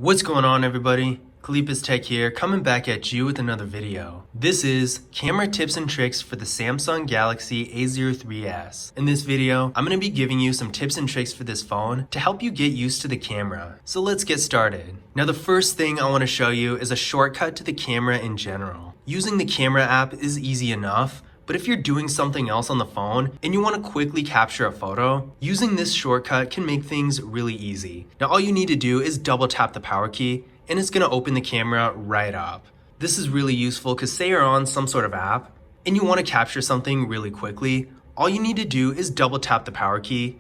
What's going on, everybody? Kalip's Tech here, coming back at you with another video. This is camera tips and tricks for the Samsung Galaxy A03s. In this video, I'm going to be giving you some tips and tricks for this phone to help you get used to the camera. So let's get started. Now the first thing I want to show you is a shortcut to the camera in general. Using the camera app is easy enough, but if you're doing something else on the phone and you want to quickly capture a photo, using this shortcut can make things really easy. Now all you need to do is double tap the power key and it's going to open the camera right up. This is really useful because say you're on some sort of app and you want to capture something really quickly, all you need to do is double tap the power key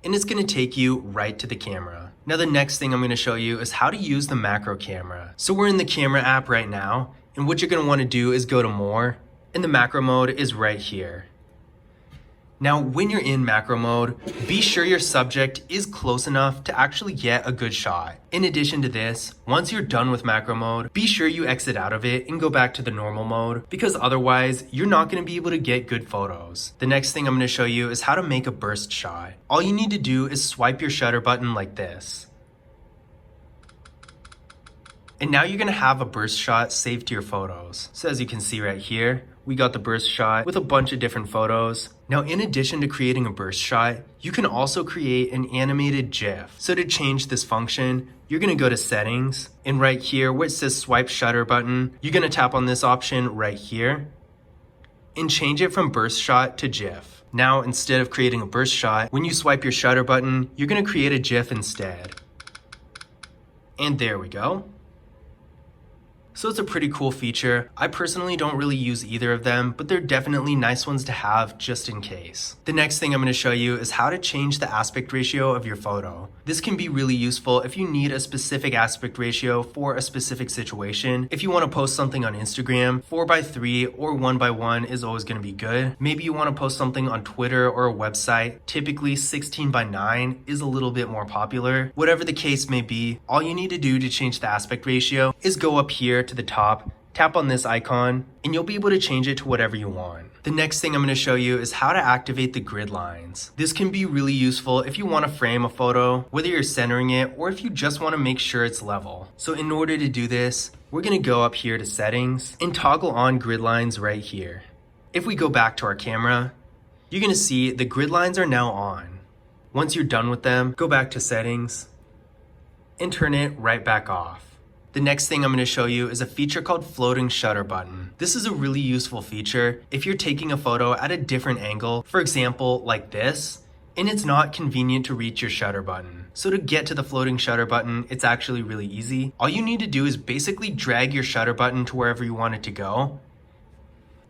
and it's going to take you right to the camera. Now the next thing I'm going to show you is how to use the macro camera. So we're in the camera app right now, and what you're going to want to do is go to more, and the macro mode is right here. Now, when you're in macro mode, be sure your subject is close enough to actually get a good shot. In addition to this, once you're done with macro mode, be sure you exit out of it and go back to the normal mode, because otherwise you're not going to be able to get good photos. The next thing I'm going to show you is how to make a burst shot. All you need to do is swipe your shutter button like this. And now you're going to have a burst shot saved to your photos. So as you can see right here, we got the burst shot with a bunch of different photos. Now, in addition to creating a burst shot, you can also create an animated GIF. So to change this function, you're going to go to settings, and right here where it says swipe shutter button, you're going to tap on this option right here and change it from burst shot to GIF. Now, instead of creating a burst shot, when you swipe your shutter button, you're going to create a GIF instead. And there we go. So it's a pretty cool feature. I personally don't really use either of them, but they're definitely nice ones to have just in case. The next thing I'm going to show you is how to change the aspect ratio of your photo. This can be really useful if you need a specific aspect ratio for a specific situation. If you want to post something on Instagram, 4:3 or 1:1 is always going to be good. Maybe you want to post something on Twitter or a website. Typically 16:9 is a little bit more popular. Whatever the case may be, all you need to do to change the aspect ratio is go up here to the top, tap on this icon, and you'll be able to change it to whatever you want. The next thing I'm going to show you is how to activate the grid lines. This can be really useful if you want to frame a photo, whether you're centering it or if you just want to make sure it's level. So in order to do this, we're going to go up here to settings and toggle on grid lines right here. If we go back to our camera, you're going to see the grid lines are now on. Once you're done with them, go back to settings and turn it right back off. The next thing I'm going to show you is a feature called floating shutter button. This is a really useful feature if you're taking a photo at a different angle, for example, like this, and it's not convenient to reach your shutter button. So to get to the floating shutter button, it's actually really easy. All you need to do is basically drag your shutter button to wherever you want it to go.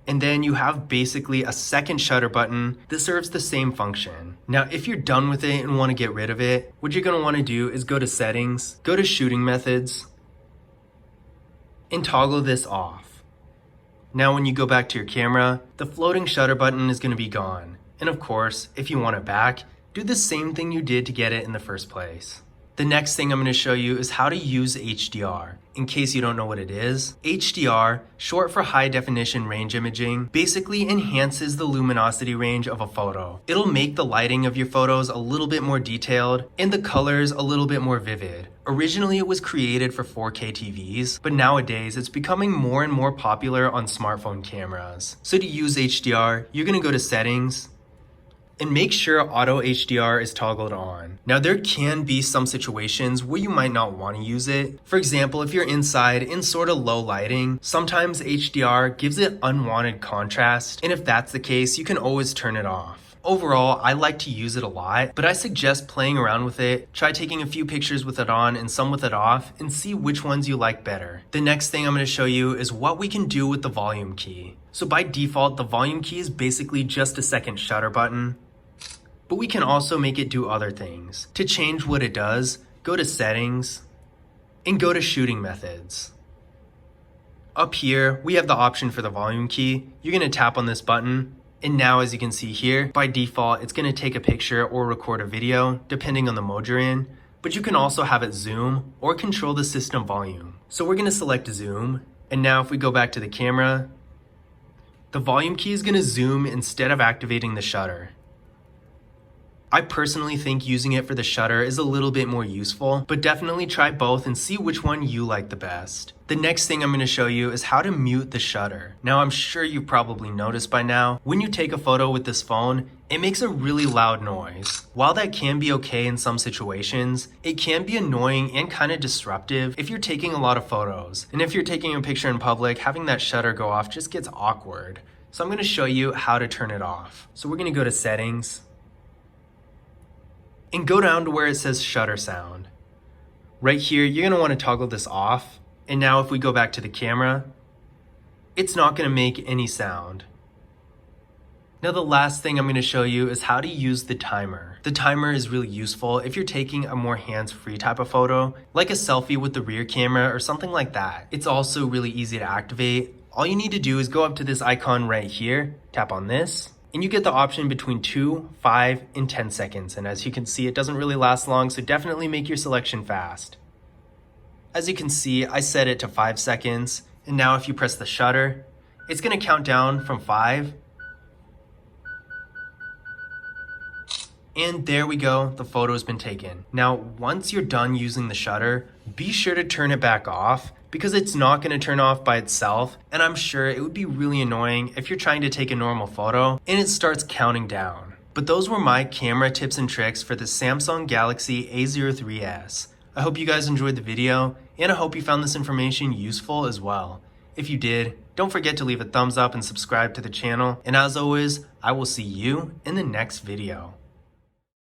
And then you have basically a second shutter button that serves the same function. Now, if you're done with it and want to get rid of it, what you're going to want to do is go to settings, go to shooting methods, and toggle this off. Now when you go back to your camera, the floating shutter button is going to be gone. And of course, if you want it back, do the same thing you did to get it in the first place. The next thing I'm going to show you is how to use HDR. In case you don't know what it is, HDR, short for high definition range imaging, basically enhances the luminosity range of a photo. It'll make the lighting of your photos a little bit more detailed and the colors a little bit more vivid. Originally it was created for 4K TVs, but nowadays it's becoming more and more popular on smartphone cameras. So to use HDR, you're going to go to settings, and make sure auto HDR is toggled on. Now there can be some situations where you might not want to use it. For example, if you're inside in sort of low lighting, sometimes HDR gives it unwanted contrast, and if that's the case, you can always turn it off. Overall, I like to use it a lot, but I suggest playing around with it. Try taking a few pictures with it on and some with it off and see which ones you like better. The next thing I'm going to show you is what we can do with the volume key. So by default, the volume key is basically just a second shutter button, but we can also make it do other things. To change what it does, go to settings and go to shooting methods. Up here, we have the option for the volume key. You're going to tap on this button, and now as you can see here, by default, it's going to take a picture or record a video, depending on the mode you're in, but you can also have it zoom or control the system volume. So we're going to select zoom, and now if we go back to the camera, the volume key is going to zoom instead of activating the shutter. I personally think using it for the shutter is a little bit more useful, but definitely try both and see which one you like the best. The next thing I'm going to show you is how to mute the shutter. Now I'm sure you've probably noticed by now, when you take a photo with this phone, it makes a really loud noise. While that can be okay in some situations, it can be annoying and kind of disruptive if you're taking a lot of photos. And if you're taking a picture in public, having that shutter go off just gets awkward. So I'm going to show you how to turn it off. So we're going to go to settings and go down to where it says shutter sound. Right here, you're going to want to toggle this off. And now if we go back to the camera, it's not going to make any sound. Now the last thing I'm going to show you is how to use the timer. The timer is really useful if you're taking a more hands-free type of photo, like a selfie with the rear camera or something like that. It's also really easy to activate. All you need to do is go up to this icon right here, tap on this, and you get the option between 2, 5, and 10 seconds. And as you can see, it doesn't really last long, so definitely make your selection fast. As you can see, I set it to 5 seconds, and now if you press the shutter, it's going to count down from 5. And there we go, the photo's been taken. Now, once you're done using the shutter, be sure to turn it back off because it's not going to turn off by itself. And I'm sure it would be really annoying if you're trying to take a normal photo and it starts counting down. But those were my camera tips and tricks for the Samsung Galaxy A03s. I hope you guys enjoyed the video and I hope you found this information useful as well. If you did, don't forget to leave a thumbs up and subscribe to the channel. And as always, I will see you in the next video.